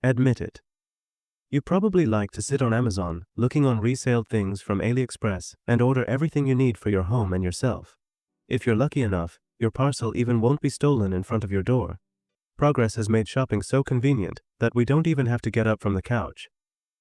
Admit it. You probably like to sit on Amazon, looking on resale things from AliExpress, and order everything you need for your home and yourself. If you're lucky enough, your parcel even won't be stolen in front of your door. Progress has made shopping so convenient that we don't even have to get up from the couch.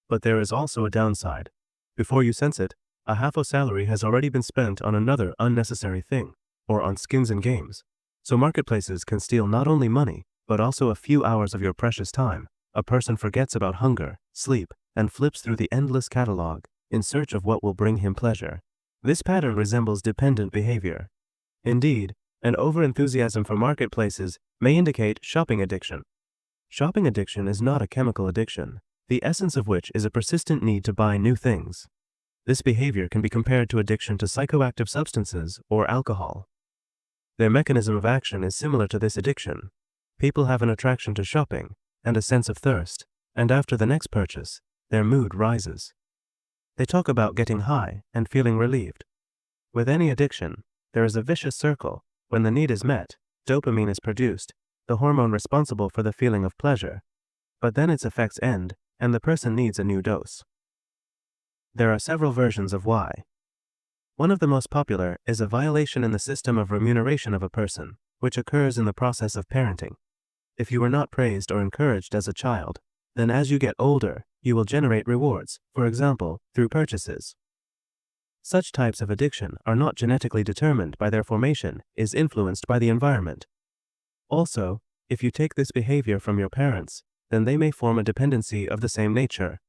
But there is also a downside. Before you sense it, a half a salary has already been spent on another unnecessary thing, or on skins and games. So marketplaces can steal not only money, but also a few hours of your precious time. A person forgets about hunger, sleep, and flips through the endless catalog in search of what will bring him pleasure. This pattern resembles dependent behavior. Indeed, an overenthusiasm for marketplaces may indicate shopping addiction. Shopping addiction is not a chemical addiction, the essence of which is a persistent need to buy new things. This behavior can be compared to addiction to psychoactive substances or alcohol. Their mechanism of action is similar to this addiction. People have an attraction to shopping and a sense of thirst, and after the next purchase, their mood rises. They talk about getting high and feeling relieved. With any addiction, there is a vicious circle. When the need is met, dopamine is produced, the hormone responsible for the feeling of pleasure. But then its effects end, and the person needs a new dose. There are several versions of why. One of the most popular is a violation in the system of remuneration of a person, which occurs in the process of parenting. If you were not praised or encouraged as a child, then as you get older, you will generate rewards, for example, through purchases. Such types of addiction are not genetically determined by their formation, is influenced by the environment. Also, if you take this behavior from your parents, then they may form a dependency of the same nature.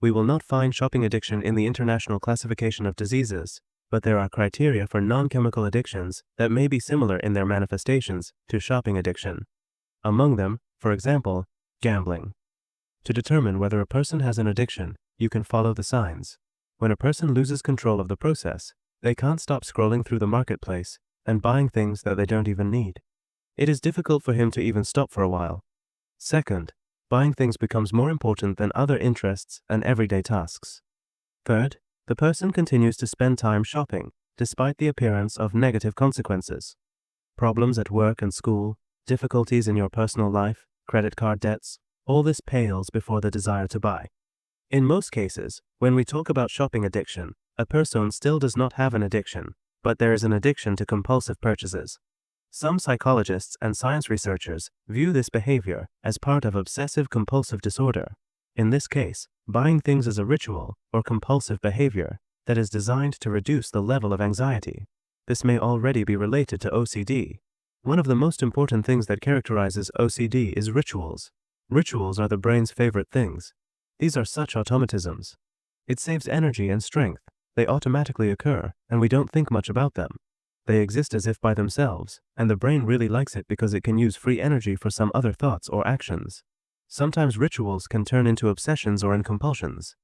We will not find shopping addiction in the International Classification of Diseases, but there are criteria for non-chemical addictions that may be similar in their manifestations to shopping addiction. Among them, for example, gambling. To determine whether a person has an addiction, you can follow the signs. When a person loses control of the process, they can't stop scrolling through the marketplace and buying things that they don't even need. It is difficult for him to even stop for a while. Second, buying things becomes more important than other interests and everyday tasks. Third, the person continues to spend time shopping, despite the appearance of negative consequences. Problems at work and school, difficulties in your personal life, credit card debts, all this pales before the desire to buy. In most cases, when we talk about shopping addiction, a person still does not have an addiction, but there is an addiction to compulsive purchases. Some psychologists and science researchers view this behavior as part of obsessive-compulsive disorder. In this case, buying things is a ritual or compulsive behavior that is designed to reduce the level of anxiety. This may already be related to OCD. One of the most important things that characterizes OCD is rituals. Rituals are the brain's favorite things. These are such automatisms. It saves energy and strength. They automatically occur, and we don't think much about them. They exist as if by themselves, and the brain really likes it because it can use free energy for some other thoughts or actions. Sometimes rituals can turn into obsessions or in compulsions.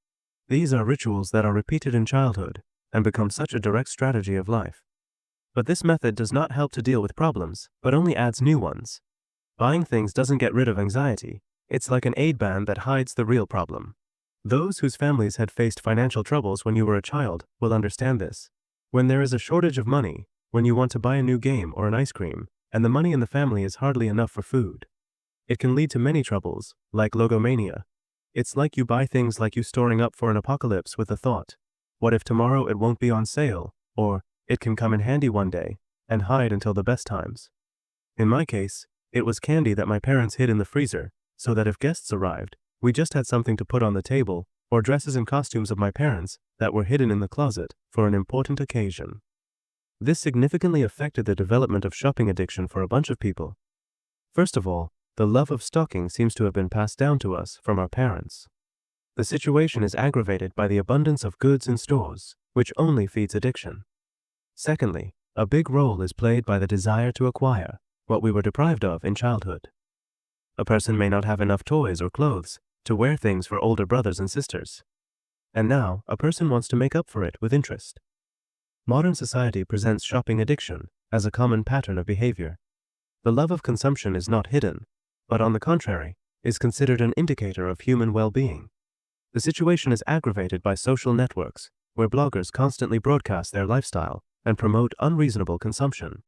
These are rituals that are repeated in childhood and become such a direct strategy of life. But this method does not help to deal with problems, but only adds new ones. Buying things doesn't get rid of anxiety. It's like an aid band that hides the real problem. Those whose families had faced financial troubles when you were a child will understand this. When there is a shortage of money, when you want to buy a new game or an ice cream, and the money in the family is hardly enough for food, it can lead to many troubles, like logomania. It's like you buy things like you storing up for an apocalypse with the thought, what if tomorrow it won't be on sale, or it can come in handy one day, and hide until the best times. In my case, it was candy that my parents hid in the freezer, so that if guests arrived, we just had something to put on the table, or dresses and costumes of my parents that were hidden in the closet for an important occasion. This significantly affected the development of shopping addiction for a bunch of people. First of all, the love of stocking seems to have been passed down to us from our parents. The situation is aggravated by the abundance of goods in stores, which only feeds addiction. Secondly, a big role is played by the desire to acquire what we were deprived of in childhood. A person may not have enough toys or clothes to wear things for older brothers and sisters. And now, a person wants to make up for it with interest. Modern society presents shopping addiction as a common pattern of behavior. The love of consumption is not hidden, but on the contrary, is considered an indicator of human well-being. The situation is aggravated by social networks, where bloggers constantly broadcast their lifestyle and promote unreasonable consumption.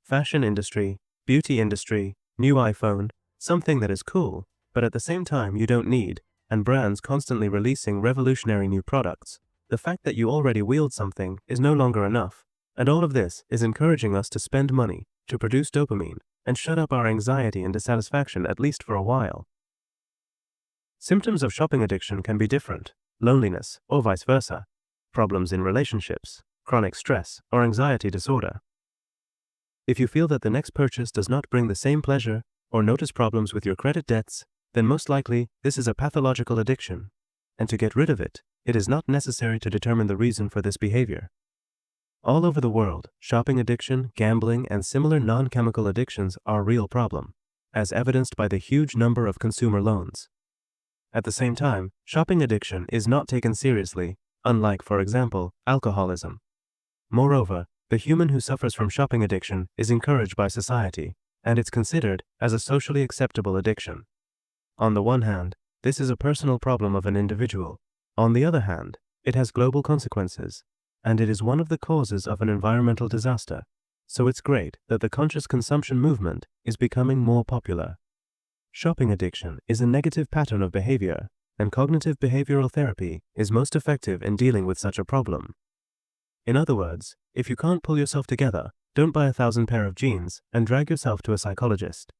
Fashion industry, beauty industry, new iPhone, something that is cool, but at the same time you don't need, and brands constantly releasing revolutionary new products. The fact that you already wield something is no longer enough, and all of this is encouraging us to spend money, to produce dopamine, and shut up our anxiety and dissatisfaction at least for a while. Symptoms of shopping addiction can be different: loneliness, or vice versa, problems in relationships, chronic stress, or anxiety disorder. If you feel that the next purchase does not bring the same pleasure, or notice problems with your credit debts, then most likely this is a pathological addiction. And to get rid of it, it is not necessary to determine the reason for this behavior. All over the world, shopping addiction, gambling, and similar non-chemical addictions are a real problem, as evidenced by the huge number of consumer loans. At the same time, shopping addiction is not taken seriously, unlike, for example, alcoholism. Moreover, the human who suffers from shopping addiction is encouraged by society, and it's considered as a socially acceptable addiction. On the one hand, this is a personal problem of an individual. On the other hand, it has global consequences, and it is one of the causes of an environmental disaster. So it's great that the conscious consumption movement is becoming more popular. Shopping addiction is a negative pattern of behavior, and cognitive behavioral therapy is most effective in dealing with such a problem. In other words, if you can't pull yourself together, don't buy 1,000 pair of jeans and drag yourself to a psychologist.